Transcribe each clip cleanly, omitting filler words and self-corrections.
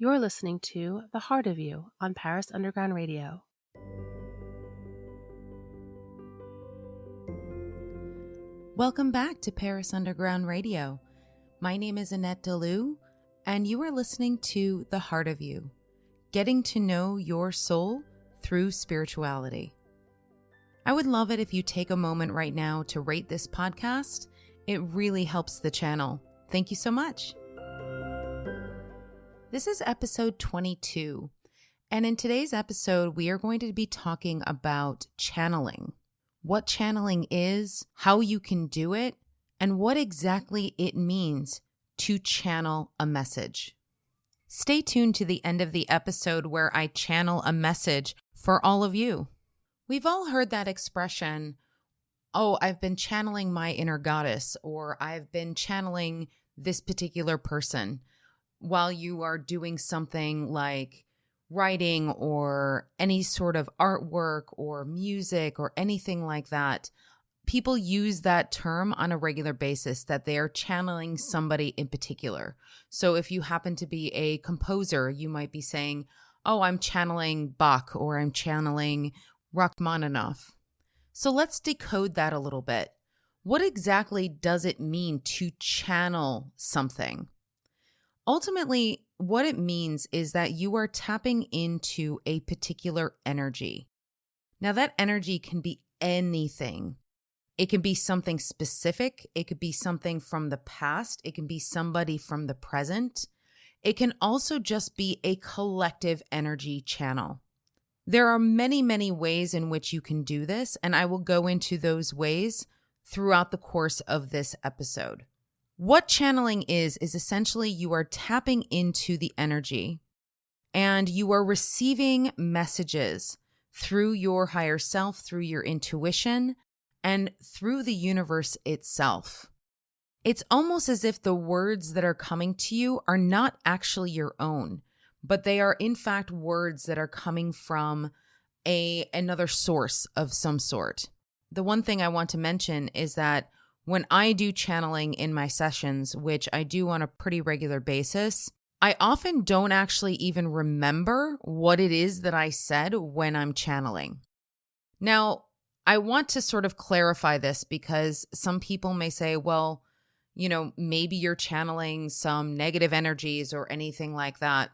You're listening to The Heart of You on Paris Underground Radio. Welcome back to Paris Underground Radio. My name is Annette Delou, and you are listening to The Heart of You, getting to know your soul through spirituality. I would love it if you take a moment right now to rate this podcast. It really helps the channel. Thank you so much. This is episode 22, and in today's episode, we are going to be talking about channeling. What channeling is, how you can do it, and what exactly it means to channel a message. Stay tuned to the end of the episode where I channel a message for all of you. We've all heard that expression, oh, I've been channeling my inner goddess, or I've been channeling this particular person, while you are doing something like writing or any sort of artwork or music or anything like that. People use that term on a regular basis, that they are channeling somebody in particular. So if you happen to be a composer, you might be saying, oh, I'm channeling Bach or I'm channeling Rachmaninoff. So let's decode that a little bit. What exactly does it mean to channel something? Ultimately, what it means is that you are tapping into a particular energy. Now, that energy can be anything. It can be something specific. It could be something from the past. It can be somebody from the present. It can also just be a collective energy channel. There are many, many ways in which you can do this, and I will go into those ways throughout the course of this episode. What channeling is essentially you are tapping into the energy and you are receiving messages through your higher self, through your intuition, and through the universe itself. It's almost as if the words that are coming to you are not actually your own, but they are in fact words that are coming from another source of some sort. The one thing I want to mention is that when I do channeling in my sessions, which I do on a pretty regular basis, I often don't actually even remember what it is that I said when I'm channeling. Now, I want to sort of clarify this because some people may say, well, maybe you're channeling some negative energies or anything like that.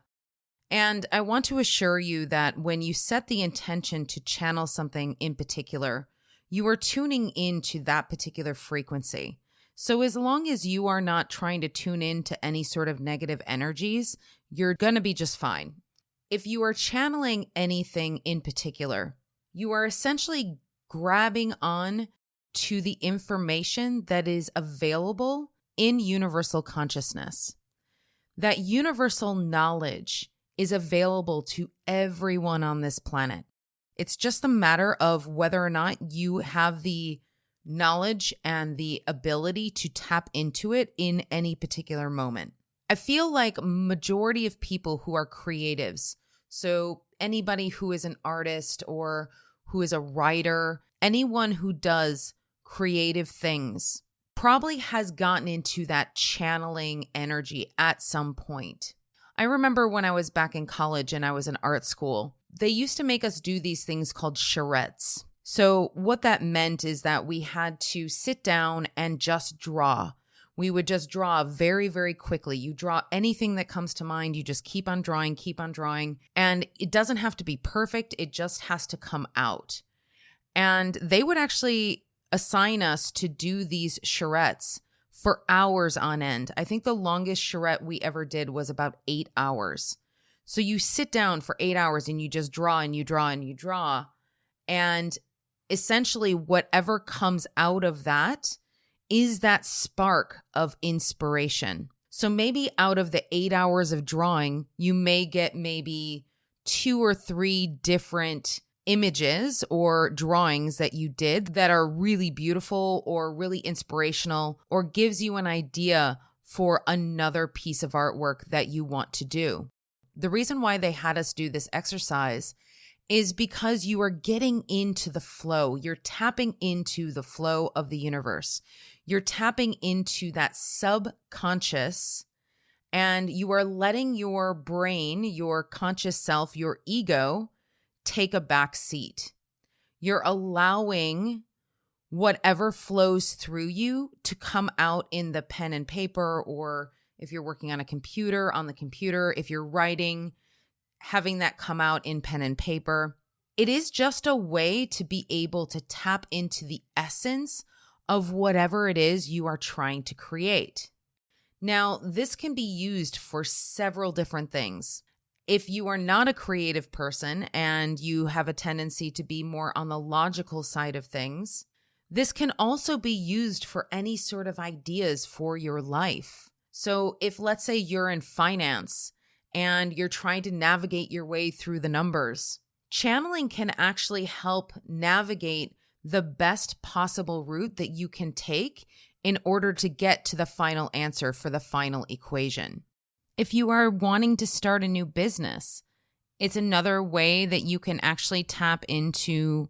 And I want to assure you that when you set the intention to channel something in particular, you are tuning into that particular frequency. So as long as you are not trying to tune into any sort of negative energies, you're going to be just fine. If you are channeling anything in particular, you are essentially grabbing on to the information that is available in universal consciousness. That universal knowledge is available to everyone on this planet. It's just a matter of whether or not you have the knowledge and the ability to tap into it in any particular moment. I feel like majority of people who are creatives, so anybody who is an artist or who is a writer, anyone who does creative things probably has gotten into that channeling energy at some point. I remember when I was back in college and I was in art school, they used to make us do these things called charrettes. So what that meant is that we had to sit down and just draw. We would just draw very, very quickly. You draw anything that comes to mind. You just keep on drawing. And it doesn't have to be perfect. It just has to come out. And they would actually assign us to do these charrettes for hours on end. I think the longest charrette we ever did was about 8 hours. So you sit down for 8 hours and you just draw and you draw and you draw. And essentially whatever comes out of that is that spark of inspiration. So maybe out of the 8 hours of drawing, you may get maybe 2 or 3 different images or drawings that you did that are really beautiful or really inspirational or gives you an idea for another piece of artwork that you want to do. The reason why they had us do this exercise is because you are getting into the flow. You're tapping into the flow of the universe. You're tapping into that subconscious and you are letting your brain, your conscious self, your ego take a back seat. You're allowing whatever flows through you to come out in the pen and paper, or if you're working on a computer, on the computer, if you're writing, having that come out in pen and paper. It is just a way to be able to tap into the essence of whatever it is you are trying to create. Now, this can be used for several different things. If you are not a creative person and you have a tendency to be more on the logical side of things, this can also be used for any sort of ideas for your life. So if, let's say, you're in finance and you're trying to navigate your way through the numbers, channeling can actually help navigate the best possible route that you can take in order to get to the final answer for the final equation. If you are wanting to start a new business, it's another way that you can actually tap into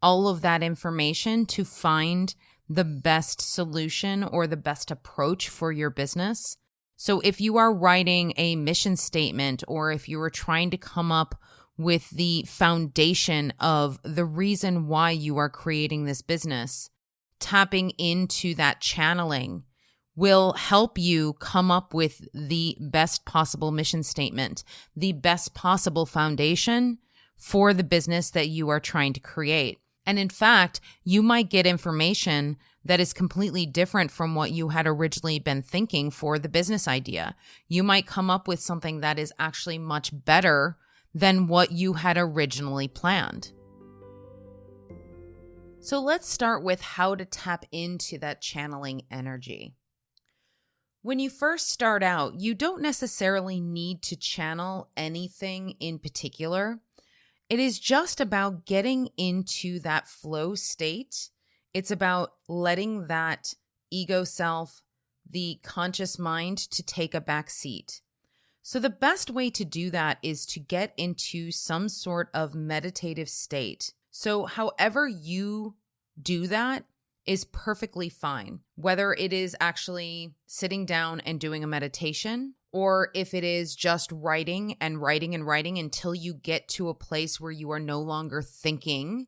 all of that information to find the best solution or the best approach for your business. So if you are writing a mission statement, or if you are trying to come up with the foundation of the reason why you are creating this business, tapping into that channeling will help you come up with the best possible mission statement, the best possible foundation for the business that you are trying to create. And in fact, you might get information that is completely different from what you had originally been thinking for the business idea. You might come up with something that is actually much better than what you had originally planned. So let's start with how to tap into that channeling energy. When you first start out, you don't necessarily need to channel anything in particular. It is just about getting into that flow state. It's about letting that ego self, the conscious mind, to take a back seat. So the best way to do that is to get into some sort of meditative state. So however you do that is perfectly fine, whether it is actually sitting down and doing a meditation, or if it is just writing and writing and writing until you get to a place where you are no longer thinking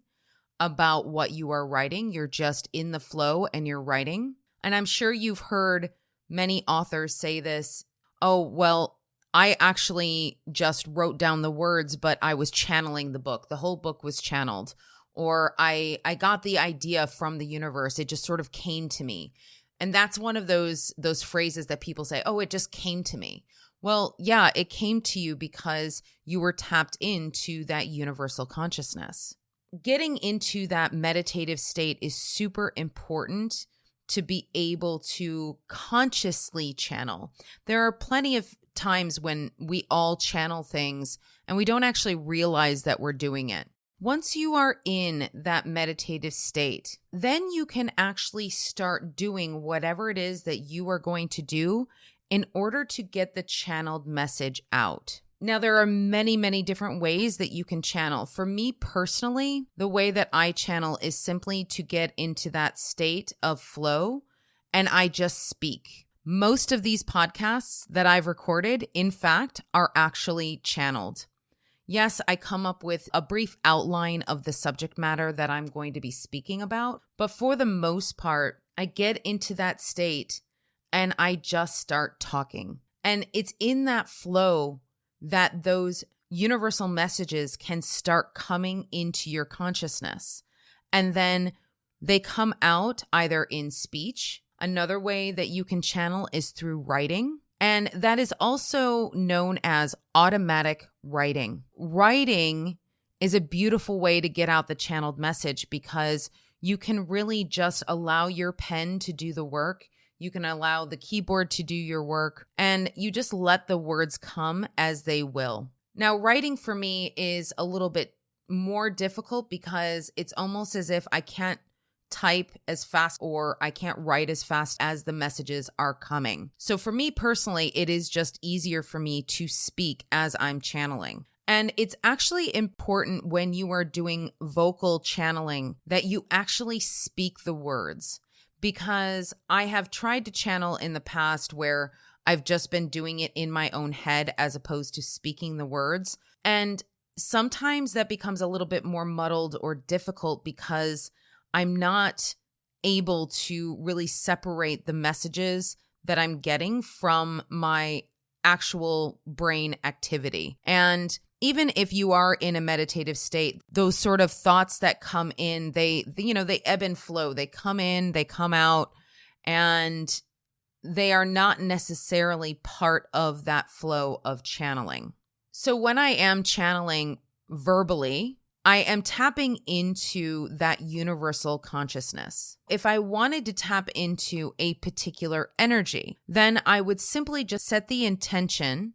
about what you are writing. You're just in the flow and you're writing. And I'm sure you've heard many authors say this, oh, well, I actually just wrote down the words, but I was channeling the book. The whole book was channeled. Or I got the idea from the universe. It just sort of came to me. And that's one of those phrases that people say, oh, it just came to me. Well, yeah, it came to you because you were tapped into that universal consciousness. Getting into that meditative state is super important to be able to consciously channel. There are plenty of times when we all channel things and we don't actually realize that we're doing it. Once you are in that meditative state, then you can actually start doing whatever it is that you are going to do in order to get the channeled message out. Now, there are many, many different ways that you can channel. For me personally, the way that I channel is simply to get into that state of flow and I just speak. Most of these podcasts that I've recorded, in fact, are actually channeled. Yes, I come up with a brief outline of the subject matter that I'm going to be speaking about, but for the most part, I get into that state and I just start talking. And it's in that flow that those universal messages can start coming into your consciousness. And then they come out either in speech. Another way that you can channel is through writing. And that is also known as automatic writing. Writing is a beautiful way to get out the channeled message because you can really just allow your pen to do the work. You can allow the keyboard to do your work, and you just let the words come as they will. Now, writing for me is a little bit more difficult because it's almost as if I can't type as fast or I can't write as fast as the messages are coming. So for me personally, it is just easier for me to speak as I'm channeling. And it's actually important when you are doing vocal channeling that you actually speak the words, because I have tried to channel in the past where I've just been doing it in my own head as opposed to speaking the words. And sometimes that becomes a little bit more muddled or difficult because I'm not able to really separate the messages that I'm getting from my actual brain activity. And even if you are in a meditative state, those sort of thoughts that come in, they ebb and flow. They come in, they come out, and they are not necessarily part of that flow of channeling. So when I am channeling verbally, I am tapping into that universal consciousness. If I wanted to tap into a particular energy, then I would simply just set the intention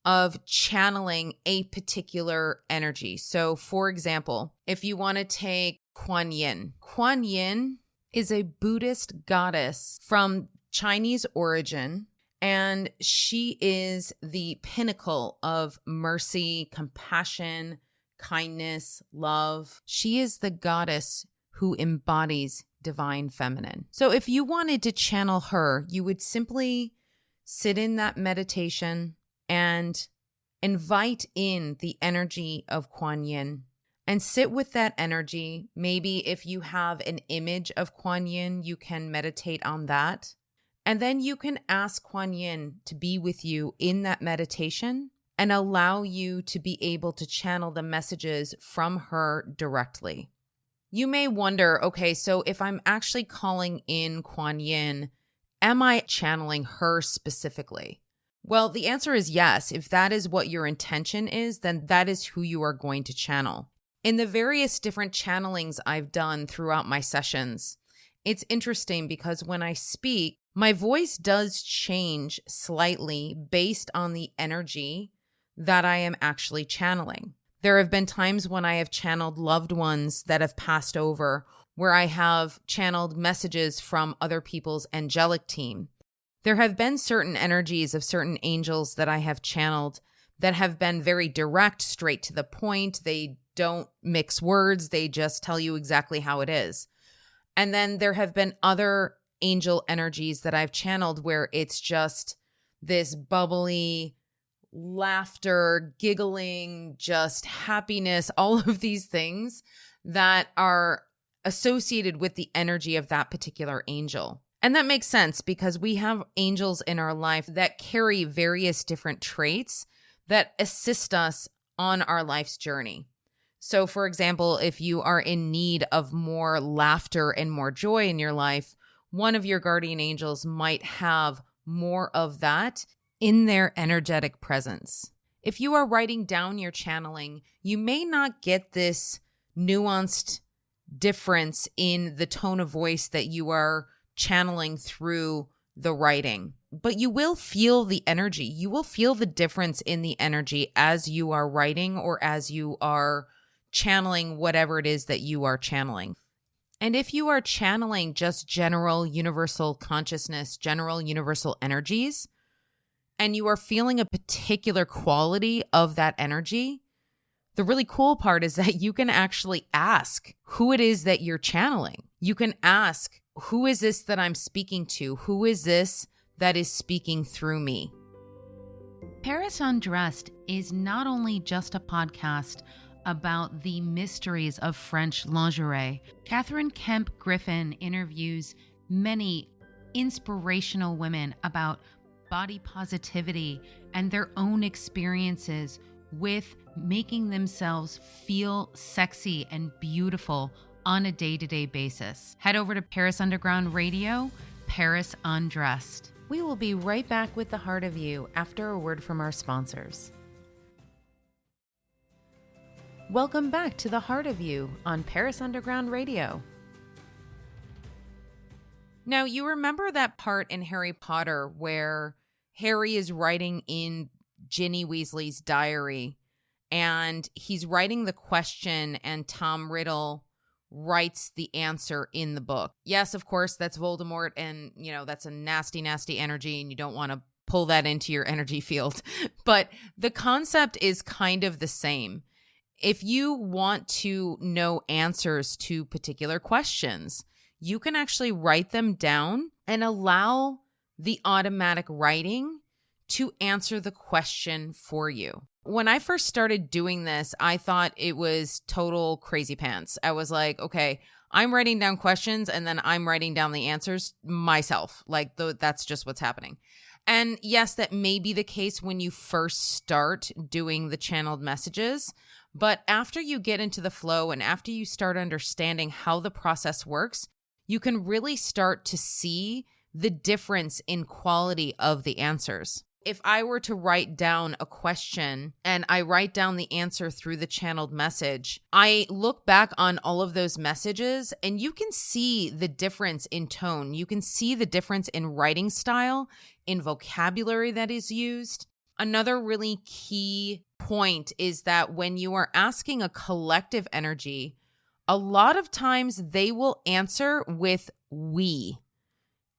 of channeling a particular energy. So, for example, if you want to take Kuan Yin. Kuan Yin is a Buddhist goddess from Chinese origin, and she is the pinnacle of mercy, compassion, kindness, love. She is the goddess who embodies divine feminine. So if you wanted to channel her, you would simply sit in that meditation and invite in the energy of Kuan Yin and sit with that energy. Maybe if you have an image of Kuan Yin, you can meditate on that. And then you can ask Kuan Yin to be with you in that meditation and allow you to be able to channel the messages from her directly. You may wonder, okay, so if I'm actually calling in Kuan Yin, am I channeling her specifically? Well, the answer is yes. If that is what your intention is, then that is who you are going to channel. In the various different channelings I've done throughout my sessions, it's interesting because when I speak, my voice does change slightly based on the energy that I am actually channeling. There have been times when I have channeled loved ones that have passed over, where I have channeled messages from other people's angelic team. There have been certain energies of certain angels that I have channeled that have been very direct, straight to the point. They don't mix words. They just tell you exactly how it is. And then there have been other angel energies that I've channeled where it's just this bubbly laughter, giggling, just happiness, all of these things that are associated with the energy of that particular angel. And that makes sense because we have angels in our life that carry various different traits that assist us on our life's journey. So, for example, if you are in need of more laughter and more joy in your life, one of your guardian angels might have more of that in their energetic presence. If you are writing down your channeling, you may not get this nuanced difference in the tone of voice that you are channeling through the writing, but you will feel the energy. You will feel the difference in the energy as you are writing or as you are channeling whatever it is that you are channeling. And if you are channeling just general universal consciousness, general universal energies, and you are feeling a particular quality of that energy, the really cool part is that you can actually ask who it is that you're channeling. You can ask, who is this that I'm speaking to? Who is this that is speaking through me? Paris Undressed is not only just a podcast about the mysteries of French lingerie. Catherine Kemp Griffin interviews many inspirational women about body positivity and their own experiences with making themselves feel sexy and beautiful on a day-to-day basis. Head over to Paris Underground Radio, Paris Undressed. We will be right back with the heart of you after a word from our sponsors. Welcome back to the Heart of You on Paris Underground Radio. Now, you remember that part in Harry Potter where Harry is writing in Ginny Weasley's diary and he's writing the question and Tom Riddle writes the answer in the book. Yes, of course, that's Voldemort and, that's a nasty, nasty energy and you don't want to pull that into your energy field. But the concept is kind of the same. If you want to know answers to particular questions, you can actually write them down and allow the automatic writing to answer the question for you. When I first started doing this, I thought it was total crazy pants. I was like, okay, I'm writing down questions and then I'm writing down the answers myself. Like that's just what's happening. And yes, that may be the case when you first start doing the channeled messages. But after you get into the flow and after you start understanding how the process works, you can really start to see the difference in quality of the answers. If I were to write down a question and I write down the answer through the channeled message, I look back on all of those messages and you can see the difference in tone. You can see the difference in writing style, in vocabulary that is used. Another really key point is that when you are asking a collective energy, a lot of times they will answer with we,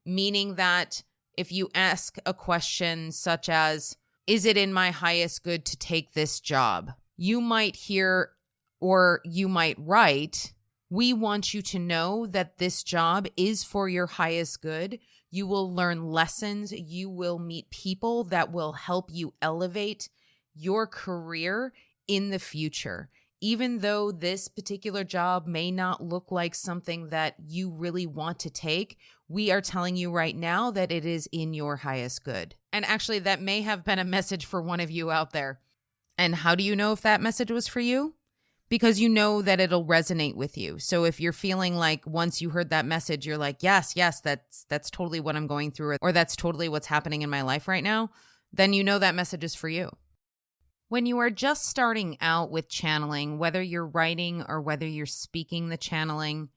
meaning that if you ask a question such as, is it in my highest good to take this job? You might hear or you might write, we want you to know that this job is for your highest good. You will learn lessons. You will meet people that will help you elevate your career in the future. Even though this particular job may not look like something that you really want to take, we are telling you right now that it is in your highest good. And actually, that may have been a message for one of you out there. And how do you know if that message was for you? Because you know that it'll resonate with you. So if you're feeling like once you heard that message, you're like, yes, that's totally what I'm going through, or that's totally what's happening in my life right now, then you know that message is for you. When you are just starting out with channeling, whether you're writing or whether you're speaking the channeling,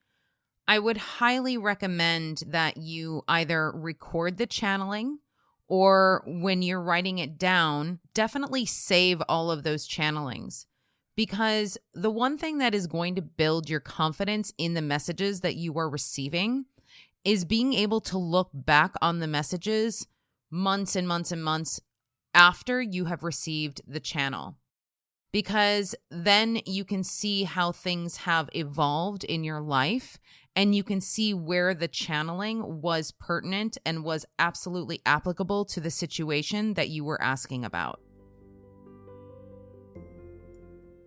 I would highly recommend that you either record the channeling or when you're writing it down, definitely save all of those channelings. Because the one thing that is going to build your confidence in the messages that you are receiving is being able to look back on the messages months and months and months after you have received the channel, because then you can see how things have evolved in your life and you can see where the channeling was pertinent and was absolutely applicable to the situation that you were asking about.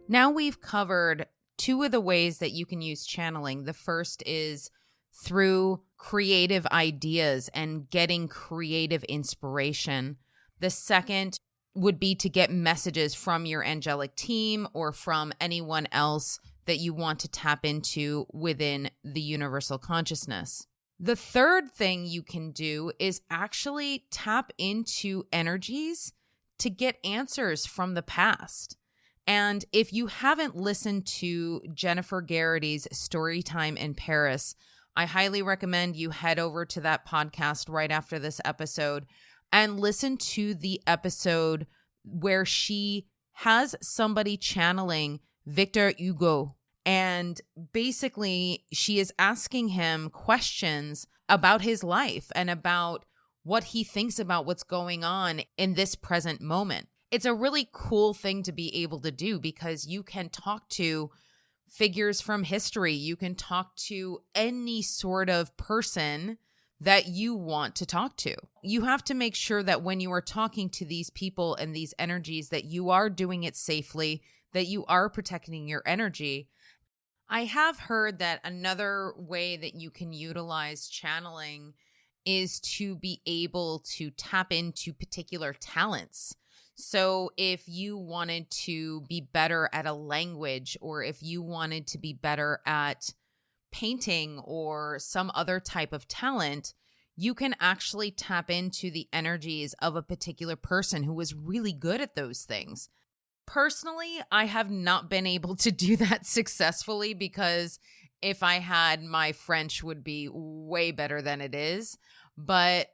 Now we've covered two of the ways that you can use channeling. The first is through creative ideas and getting creative inspiration. The second would be to get messages from your angelic team or from anyone else that you want to tap into within the universal consciousness. The third thing you can do is actually tap into energies to get answers from the past. And if you haven't listened to Jennifer Garrity's Storytime in Paris, I highly recommend you head over to that podcast right after this episode and listen to the episode where she has somebody channeling Victor Hugo. And basically, she is asking him questions about his life and about what he thinks about what's going on in this present moment. It's a really cool thing to be able to do because you can talk to figures from history. You can talk to any sort of person that you want to talk to. You have to make sure that when you are talking to these people and these energies that you are doing it safely, that you are protecting your energy. I have heard that another way that you can utilize channeling is to be able to tap into particular talents. So if you wanted to be better at a language, or if you wanted to be better at painting or some other type of talent, you can actually tap into the energies of a particular person who is really good at those things. Personally, I have not been able to do that successfully because if I had, my French would be way better than it is. But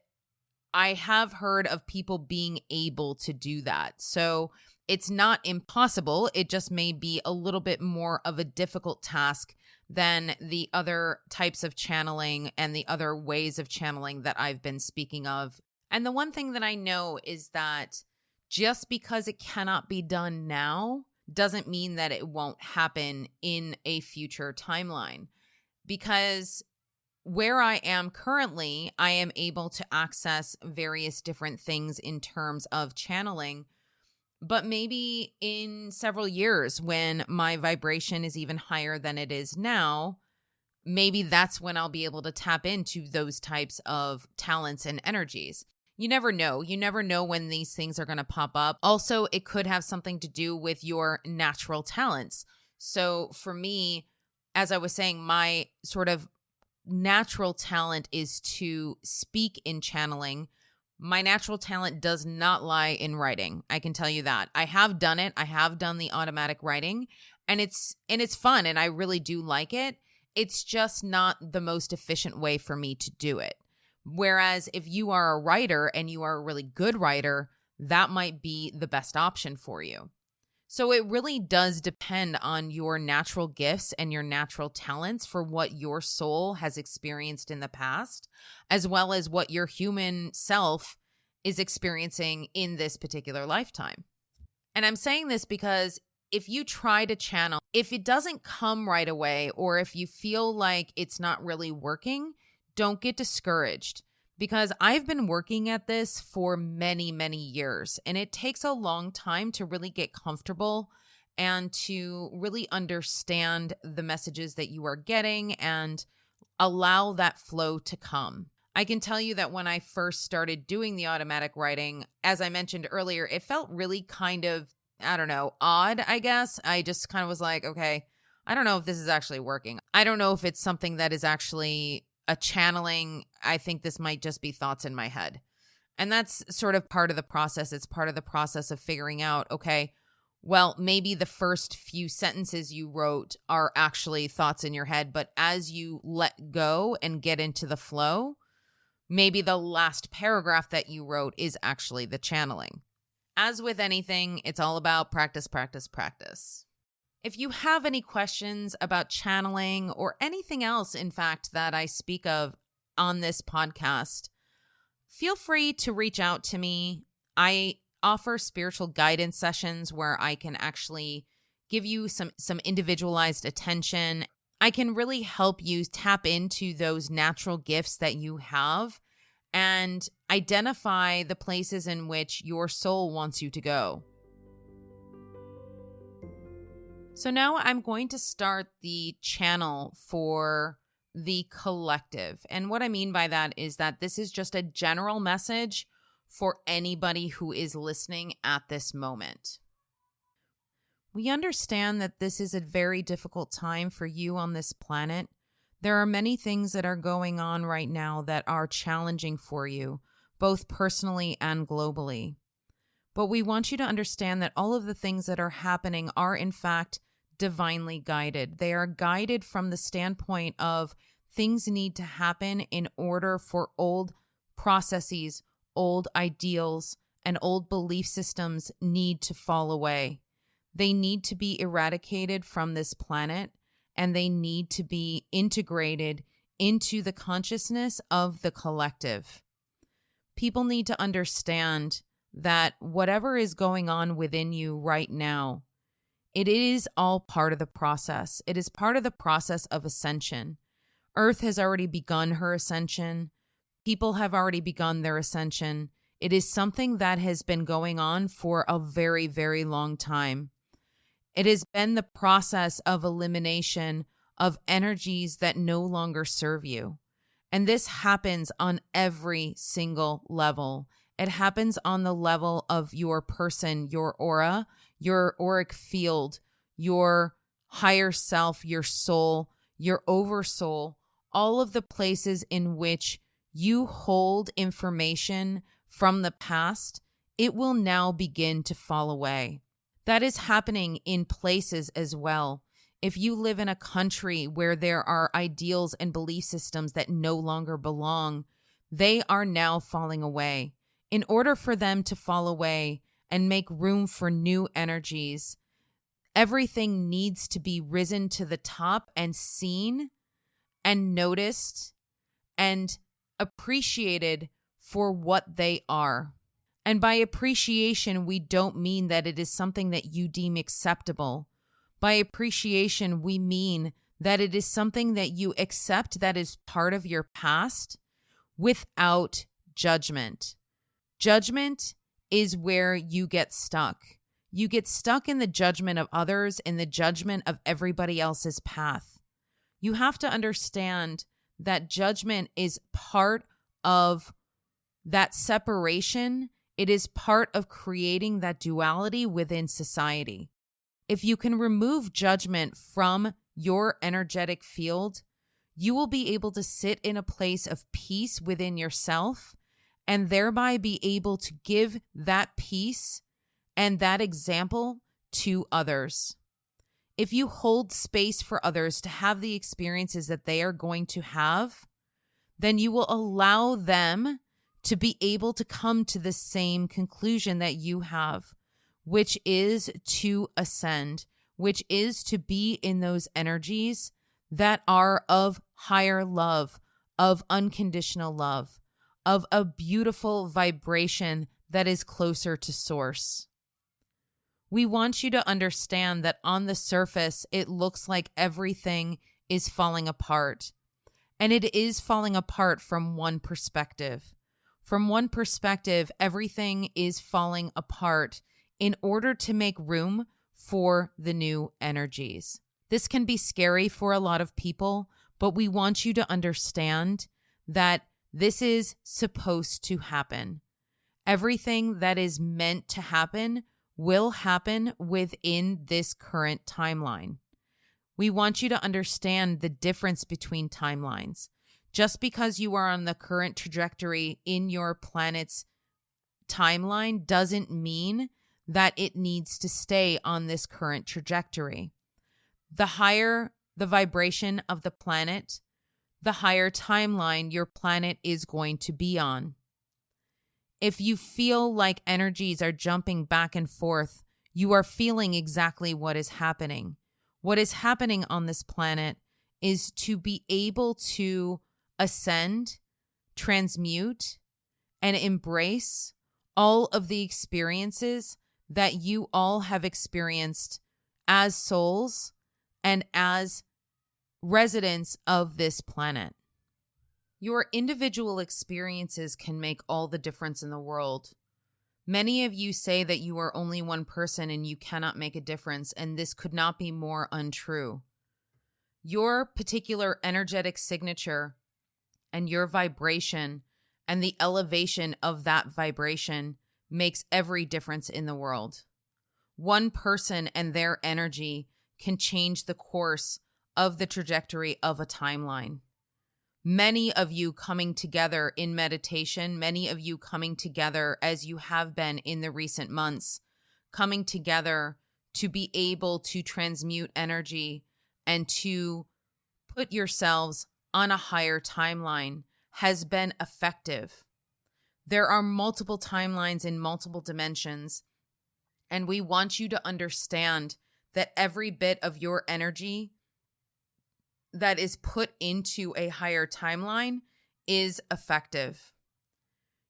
I have heard of people being able to do that. So it's not impossible. It just may be a little bit more of a difficult task than the other types of channeling and the other ways of channeling that I've been speaking of. And the one thing that I know is that just because it cannot be done now doesn't mean that it won't happen in a future timeline. Because where I am currently, I am able to access various different things in terms of channeling. But maybe in several years, when my vibration is even higher than it is now, maybe that's when I'll be able to tap into those types of talents and energies. You never know. You never know when these things are going to pop up. Also, it could have something to do with your natural talents. So for me, as I was saying, my sort of natural talent is to speak in channeling. My natural talent does not lie in writing. I can tell you that. I have done it. I have done the automatic writing, and it's fun, and I really do like it. It's just not the most efficient way for me to do it. Whereas if you are a writer and you are a really good writer, that might be the best option for you. So it really does depend on your natural gifts and your natural talents for what your soul has experienced in the past, as well as what your human self is experiencing in this particular lifetime. And I'm saying this because if you try to channel, if it doesn't come right away, or if you feel like it's not really working, don't get discouraged. Because I've been working at this for many, many years, and it takes a long time to really get comfortable and to really understand the messages that you are getting and allow that flow to come. I can tell you that when I first started doing the automatic writing, as I mentioned earlier, it felt really kind of, I don't know, odd, I guess. I just kind of was like, okay, I don't know if this is actually working. I don't know if it's something that is actually a channeling. I think this might just be thoughts in my head. And that's sort of part of the process. It's part of the process of figuring out, okay, well, maybe the first few sentences you wrote are actually thoughts in your head, but as you let go and get into the flow, maybe the last paragraph that you wrote is actually the channeling. As with anything, it's all about practice, practice, practice. If you have any questions about channeling or anything else, in fact, that I speak of on this podcast, feel free to reach out to me. I offer spiritual guidance sessions where I can actually give you some individualized attention. I can really help you tap into those natural gifts that you have and identify the places in which your soul wants you to go. So now I'm going to start the channel for the collective. And what I mean by that is that this is just a general message for anybody who is listening at this moment. We understand that this is a very difficult time for you on this planet. There are many things that are going on right now that are challenging for you, both personally and globally. But we want you to understand that all of the things that are happening are, in fact, divinely guided. They are guided from the standpoint of things need to happen in order for old processes, old ideals, and old belief systems need to fall away. They need to be eradicated from this planet, and they need to be integrated into the consciousness of the collective. People need to understand that whatever is going on within you right now, it is all part of the process. It is part of the process of ascension. Earth has already begun her ascension. People have already begun their ascension. It is something that has been going on for a very, very long time. It has been the process of elimination of energies that no longer serve you. And this happens on every single level. It happens on the level of your person, your aura, your auric field, your higher self, your soul, your oversoul, all of the places in which you hold information from the past, it will now begin to fall away. That is happening in places as well. If you live in a country where there are ideals and belief systems that no longer belong, they are now falling away. In order for them to fall away and make room for new energies, everything needs to be risen to the top and seen and noticed and appreciated for what they are. And by appreciation, we don't mean that it is something that you deem acceptable. By appreciation, we mean that it is something that you accept that is part of your past without judgment. Judgment is where you get stuck. You get stuck in the judgment of others, in the judgment of everybody else's path. You have to understand that judgment is part of that separation. It is part of creating that duality within society. If you can remove judgment from your energetic field, you will be able to sit in a place of peace within yourself and thereby be able to give that peace and that example to others. If you hold space for others to have the experiences that they are going to have, then you will allow them to be able to come to the same conclusion that you have, which is to ascend, which is to be in those energies that are of higher love, of unconditional love, of a beautiful vibration that is closer to source. We want you to understand that on the surface, it looks like everything is falling apart. And it is falling apart from one perspective. From one perspective, everything is falling apart in order to make room for the new energies. This can be scary for a lot of people, but we want you to understand that this is supposed to happen. Everything that is meant to happen will happen within this current timeline. We want you to understand the difference between timelines. Just because you are on the current trajectory in your planet's timeline doesn't mean that it needs to stay on this current trajectory. The higher the vibration of the planet, the higher timeline your planet is going to be on. If you feel like energies are jumping back and forth, you are feeling exactly what is happening. What is happening on this planet is to be able to ascend, transmute, and embrace all of the experiences that you all have experienced as souls and as residents of this planet. Your individual experiences can make all the difference in the world. Many of you say that you are only one person and you cannot make a difference, and this could not be more untrue. Your particular energetic signature and your vibration and the elevation of that vibration makes every difference in the world. One person and their energy can change the course of the trajectory of a timeline. Many of you coming together in meditation, many of you coming together as you have been in the recent months, coming together to be able to transmute energy and to put yourselves on a higher timeline has been effective. There are multiple timelines in multiple dimensions, and we want you to understand that every bit of your energy that is put into a higher timeline is effective.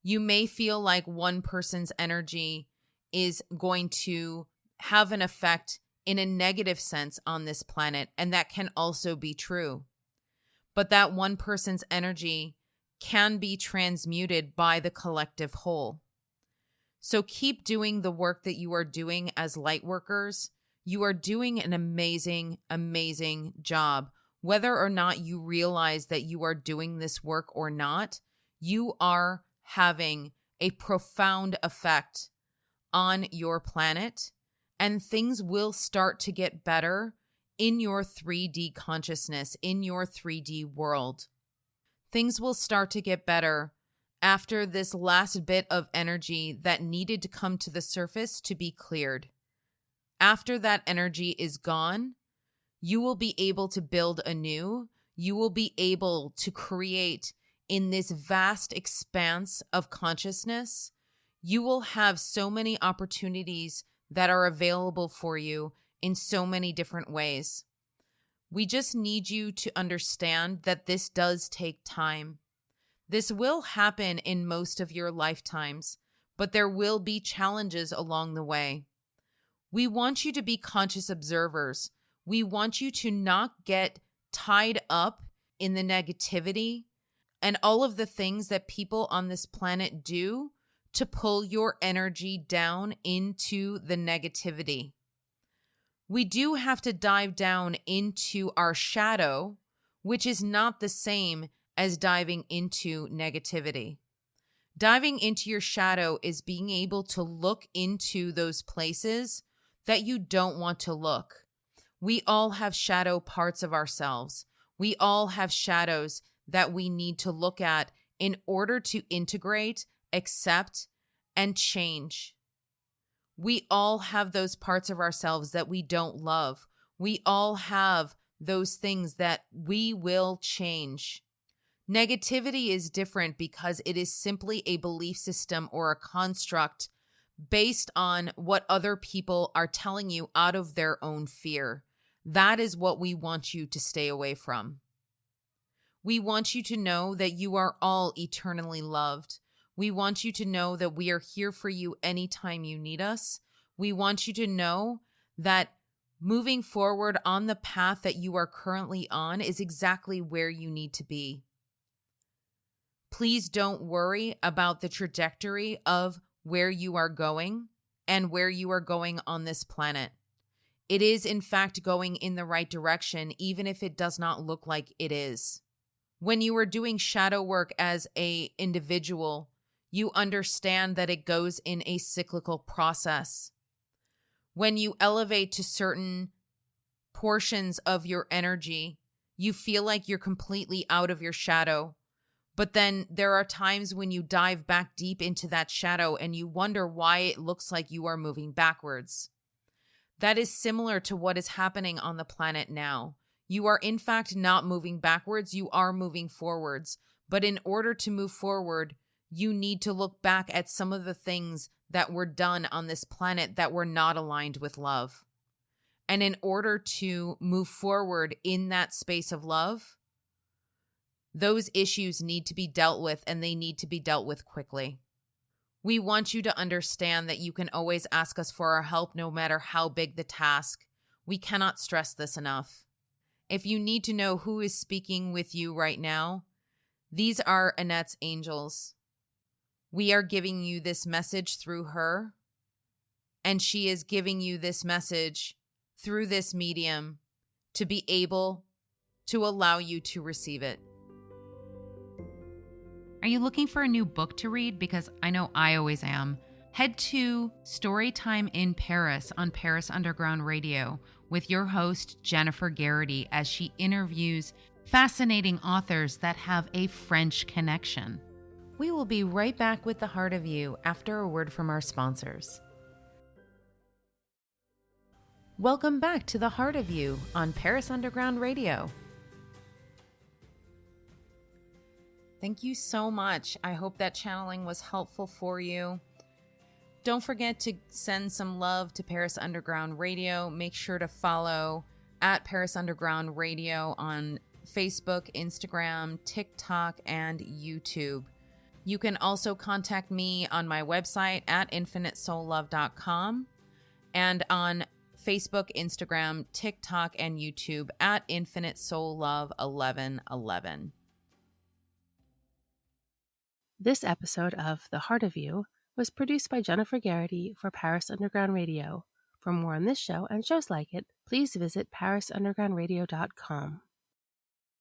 You may feel like one person's energy is going to have an effect in a negative sense on this planet, and that can also be true. But that one person's energy can be transmuted by the collective whole. So keep doing the work that you are doing as light workers. You are doing an amazing, amazing job. Whether or not you realize that you are doing this work or not, you are having a profound effect on your planet, and things will start to get better in your 3D consciousness, in your 3D world. Things will start to get better after this last bit of energy that needed to come to the surface to be cleared. After that energy is gone, you will be able to build anew. You will be able to create in this vast expanse of consciousness. You will have so many opportunities that are available for you in so many different ways. We just need you to understand that this does take time. This will happen in most of your lifetimes, but there will be challenges along the way. We want you to be conscious observers. We want you to not get tied up in the negativity and all of the things that people on this planet do to pull your energy down into the negativity. We do have to dive down into our shadow, which is not the same as diving into negativity. Diving into your shadow is being able to look into those places that you don't want to look. We all have shadow parts of ourselves. We all have shadows that we need to look at in order to integrate, accept, and change. We all have those parts of ourselves that we don't love. We all have those things that we will change. Negativity is different because it is simply a belief system or a construct based on what other people are telling you out of their own fear. That is what we want you to stay away from. We want you to know that you are all eternally loved. We want you to know that we are here for you anytime you need us. We want you to know that moving forward on the path that you are currently on is exactly where you need to be. Please don't worry about the trajectory of where you are going and where you are going on this planet. It is, in fact, going in the right direction, even if it does not look like it is. When you are doing shadow work as an individual, you understand that it goes in a cyclical process. When you elevate to certain portions of your energy, you feel like you're completely out of your shadow. But then there are times when you dive back deep into that shadow and you wonder why it looks like you are moving backwards. That is similar to what is happening on the planet now. You are in fact not moving backwards, you are moving forwards. But in order to move forward, you need to look back at some of the things that were done on this planet that were not aligned with love. And in order to move forward in that space of love, those issues need to be dealt with, and they need to be dealt with quickly. We want you to understand that you can always ask us for our help no matter how big the task. We cannot stress this enough. If you need to know who is speaking with you right now, these are Annette's angels. We are giving you this message through her, and she is giving you this message through this medium to be able to allow you to receive it. Are you looking for a new book to read? Because I know I always am. Head to Storytime in Paris on Paris Underground Radio with your host, Jennifer Garrity, as she interviews fascinating authors that have a French connection. We will be right back with The Heart of You after a word from our sponsors. Welcome back to The Heart of You on Paris Underground Radio. Thank you so much. I hope that channeling was helpful for you. Don't forget to send some love to Paris Underground Radio. Make sure to follow at Paris Underground Radio on Facebook, Instagram, TikTok, and YouTube. You can also contact me on my website at infinitesoullove.com and on Facebook, Instagram, TikTok, and YouTube at infinitesoulllove1111. This episode of The Heart of You was produced by Jennifer Garrity for Paris Underground Radio. For more on this show and shows like it, please visit parisundergroundradio.com.